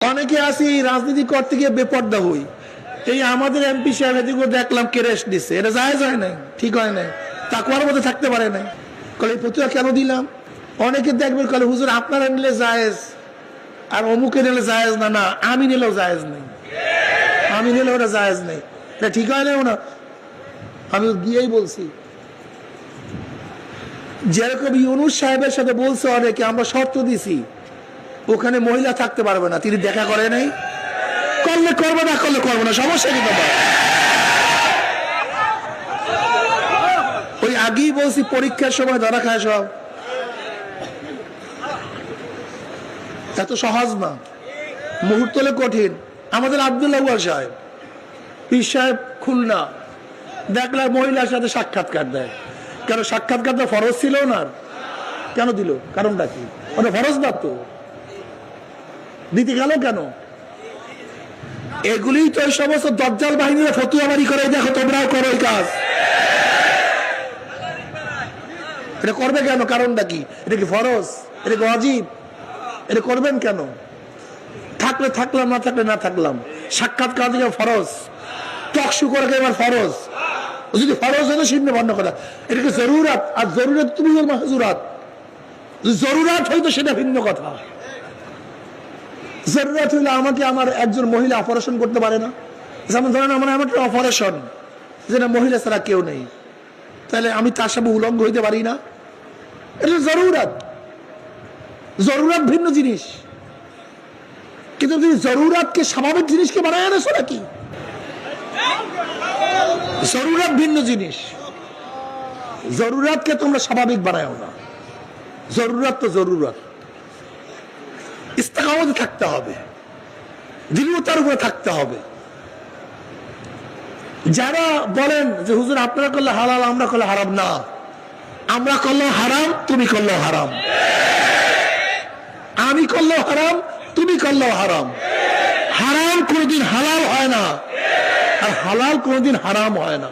অনেকে আসি রাজনীতি করতে গিয়ে বেপর্দা হই। এই আমাদের এমপি সাহেব এদিকে দেখলাম কেরেস দিচ্ছে, এটা জায়েজ হয় নাই, ঠিক হয় নাই, তাকওয়ার মধ্যে থাকতে পারে নাই। কলে এই ফতুয়া কেন দিলাম? অনেকে দেখবে কলে হুজুর আপনারা নিলে জায়েজ আর অমুকে নিলে জায়েজ না। না, আমি নিলেও জায়েজ নেই, আমি নিলেও ওটা জায়েজ নেই, এটা ঠিক হয় না। ওনা আমি গিয়েই বলছি, যেরকম ইউনুস সাহেবের সাথে বলছে অনেকে আমরা শর্ত দিছি ওখানে মহিলা থাকতে পারবে না, তিনি দেখা করে নাই। করলে করবো, না করলে করবো না, সমস্যা কি তোমার? ওই আগেই বলছি পরীক্ষার সময় ধরা খায় সব, এত সহজ না, মুহূর্ত হলে কঠিন। আমাদের আব্দুল্লাহ সাহেব, পীর সাহেব খুলনা, দেখলাম মহিলার সাথে সাক্ষাৎকার দেয়। কেন সাক্ষাৎকারটা ফরজ ছিল না? কেন দিল? কারণটা কি? ওটা ফরজ না তো, দিতে গেল কেন? এগুলি তো এই সমস্ত দজ্জাল বাহিনীরা ফতুয়াবাড়ি করে, দেখো তোমরাও করো এই কাজ। এটা করবে কেন? কারণটা কি? এটা কি ফরজ? এটা কি ওয়াজিব? এটা করবেন কেন? থাকলে থাকলাম, না থাকলে না থাকলাম। সাক্ষাৎকার দিকে ফরজ, টকশু করে এবার ফরজ। যদি ফরজ হতো শূন্য বন্ধ করা, এটা কি জরুরাত? আর জরুরত তুমি মাহজুরাত। জরুরাত হইতো সেটা ভিন্ন কথা। জরুরত হইলে আমাকে আমার একজন মহিলা অপারেশন করতে পারে না, যেমন ধরেন আমার একটা অপারেশন, যেটা মহিলা ছাড়া কেউ নেই, তাহলে আমি তার সাথে উলঙ্গ হইতে পারি না? এটা জরুরত। জরুরত ভিন্ন জিনিস, কিন্তু তুমি জরুরতকে স্বাভাবিক জিনিসকে বানায় আনেছো নাকি? জরুরত ভিন্ন জিনিস, জরুরতকে তোমরা স্বাভাবিক বানায় না। জরুরত তো জরুরত, ইস্তেকামতে থাকতে হবে, দৃঢ়তার উপরে থাকতে হবে। যারা বলেন যে হুজুর আপনারা করলে হালাল, আমরা করলে হারাম, না, আমরা করলেও হারাম, তুমি করলেও হারাম, আমি করলেও হারাম, তুমি করলেও হারাম। হারাম কোনোদিন হালাল হয় না, আর হালাল কোনোদিন হারাম হয় না।